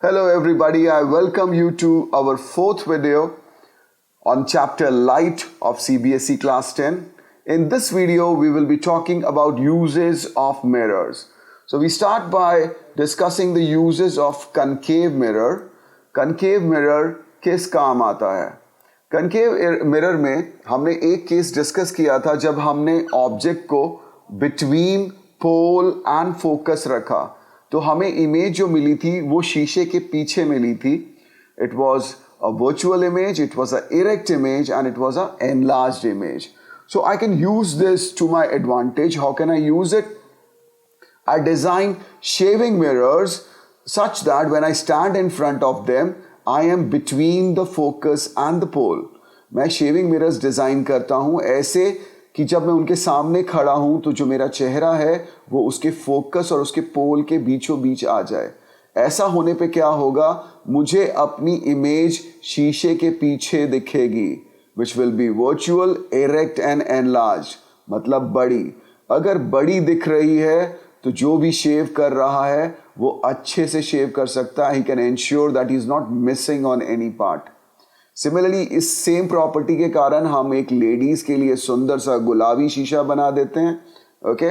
Hello everybody, I welcome you to our fourth video on chapter Light of CBSE class 10. In this video, we will be talking about uses of mirrors. So we start by discussing the uses of concave mirror. Concave mirror किस काम आता है? Concave mirror में हमने एक case discuss किया था जब हमने ऑब्जेक्ट को बिटवीन पोल एंड फोकस रखा, तो हमें इमेज जो मिली थी वो शीशे के पीछे मिली थी. It was a virtual image, it was a erect image and it was a enlarged image. So I can use this to my advantage. How can I use it? I design shaving mirrors such that when I stand in front of them, I am between the focus and the pole. मैं shaving mirrors design करता हूँ ऐसे कि जब मैं उनके सामने खड़ा हूँ तो जो मेरा चेहरा है वो उसके फोकस और उसके पोल के बीचों बीच आ जाए. ऐसा होने पे क्या होगा, मुझे अपनी इमेज शीशे के पीछे दिखेगी, which will be virtual, erect and enlarged, मतलब बड़ी. अगर बड़ी दिख रही है तो जो भी शेव कर रहा है वो अच्छे से शेव कर सकता है. He can ensure that he is not missing on any part. Similarly इस सेम प्रॉपर्टी के कारण हम एक लेडीज़ के लिए सुंदर सा गुलाबी शीशा बना देते हैं. ओके,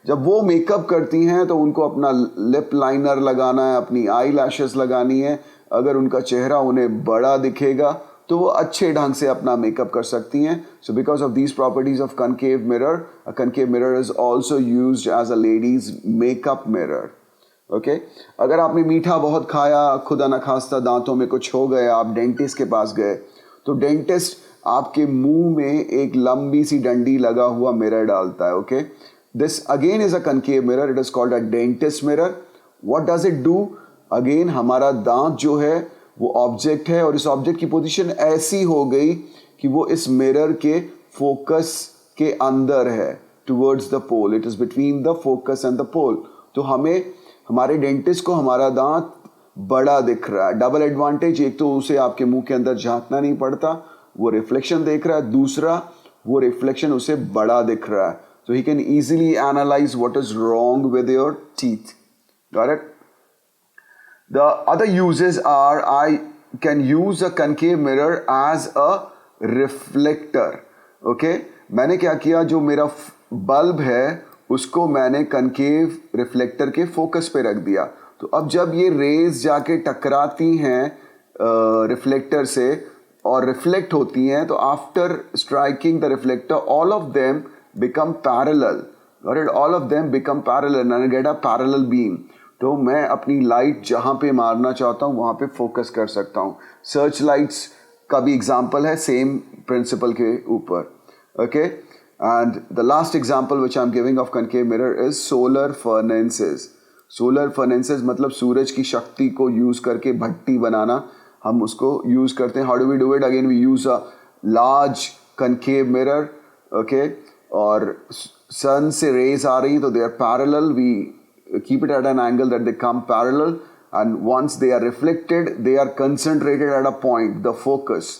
जब वो मेकअप करती हैं तो उनको अपना लिप लाइनर लगाना है, अपनी आई लैशेस लगानी है. अगर उनका चेहरा उन्हें बड़ा दिखेगा तो वो अच्छे ढंग से अपना मेकअप कर सकती हैं. So because of these properties of concave mirror, a concave mirror is also used as a ladies makeup mirror. Okay, अगर आपने मीठा बहुत खाया, खुदा न खास्ता दांतों में कुछ हो गया, आप डेंटिस्ट के पास गए, तो डेंटिस्ट आपके मुंह में एक लंबी सी डंडी लगा हुआ मिरर डालता है. Okay, this again is a concave mirror, it is called a dentist mirror. What does it do? Again हमारा दांत जो है वो ऑब्जेक्ट है और इस ऑब्जेक्ट की पोजीशन ऐसी हो गई कि वो इस मिरर के फोकस के अंदर है, towards the pole. It is between the focus and the pole. तो हमें, हमारे डेंटिस्ट को हमारा दांत बड़ा दिख रहा है. डबल एडवांटेज, एक तो उसे आपके मुंह के अंदर झांकना नहीं पड़ता, वो रिफ्लेक्शन देख रहा है. दूसरा, वो रिफ्लेक्शन उसे बड़ा दिख रहा है. So he can easily analyze what is wrong with your teeth. Got it? The other uses are, I can use a concave mirror as a reflector. Okay? मैंने क्या किया, जो मेरा बल्ब है उसको मैंने कनकेव रिफ्लेक्टर के फोकस पे रख दिया. तो अब जब ये रेज जाके टकराती हैं रिफ्लेक्टर से और रिफ्लेक्ट होती हैं, तो after striking the reflector all of them become parallel. Got it? All of them become parallel and I get a parallel beam. तो मैं अपनी लाइट जहाँ पे मारना चाहता हूँ वहाँ पे फोकस कर सकता हूँ. सर्च लाइट्स का भी एग्जाम्पल है सेम प्रिंसिपल के ऊपर. Okay, and the last example which I am giving of concave mirror is solar furnaces. Solar furnaces मतलब सूरज की शक्ति को यूज़ करके भट्टी बनाना, हम उसको यूज़ करते हैं. How do we do it? Again we use a large concave mirror. Okay, और सन से रेज आ रही तो they are parallel, we keep it at an angle that they come parallel and once they are reflected they are concentrated at a point, the focus,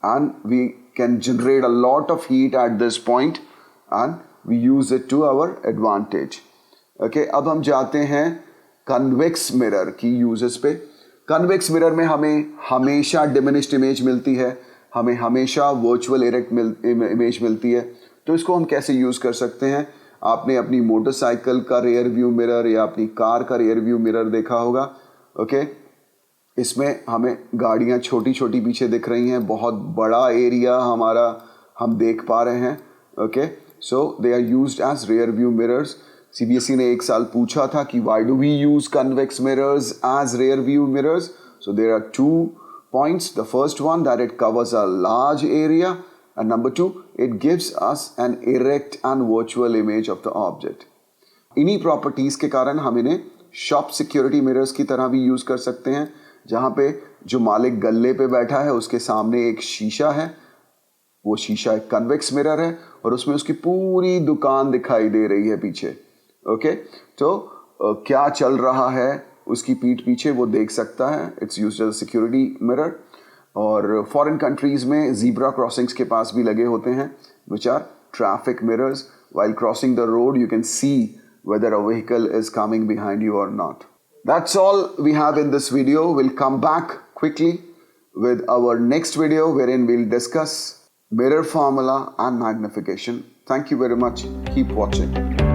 and we can generate a lot of heat at this point and we use it to our advantage. Okay, अब हम जाते हैं convex mirror की uses पे. Convex mirror में हमें हमेशा diminished image मिलती है, हमें हमेशा वर्चुअल इरेक्ट इमेज मिलती है. तो इसको हम कैसे यूज़ कर सकते हैं? आपने अपनी मोटरसाइकिल का रियर व्यू मिरर या अपनी कार का रियर व्यू मिरर देखा होगा. ओके, इसमें हमें गाड़ियाँ छोटी छोटी पीछे दिख रही हैं, बहुत बड़ा एरिया हमारा हम देख पा रहे हैं. Okay, so they are used as rear view mirrors. CBSE ने एक साल पूछा था कि why do we use convex mirrors as rear view mirrors. So there are two points. The first one, that it covers a large area, and number two, it gives us an erect and virtual image of the object. इन्हीं properties के कारण हम इन्हें shop security mirrors की तरह भी use कर सकते हैं, जहाँ पे जो मालिक गल्ले पे बैठा है उसके सामने एक शीशा है, वो शीशा एक कन्वेक्स मिरर है और उसमें उसकी पूरी दुकान दिखाई दे रही है पीछे. ओके, तो क्या चल रहा है उसकी पीठ पीछे वो देख सकता है. It's used as a security mirror. और फॉरेन कंट्रीज़ में जीब्रा क्रॉसिंग्स के पास भी लगे होते हैं, which are traffic mirrors. While crossing the road you can see whether a vehicle is coming behind you or not. That's all we have in this video. We'll come back quickly with our next video wherein we'll discuss mirror formula and magnification. Thank you very much. Keep watching.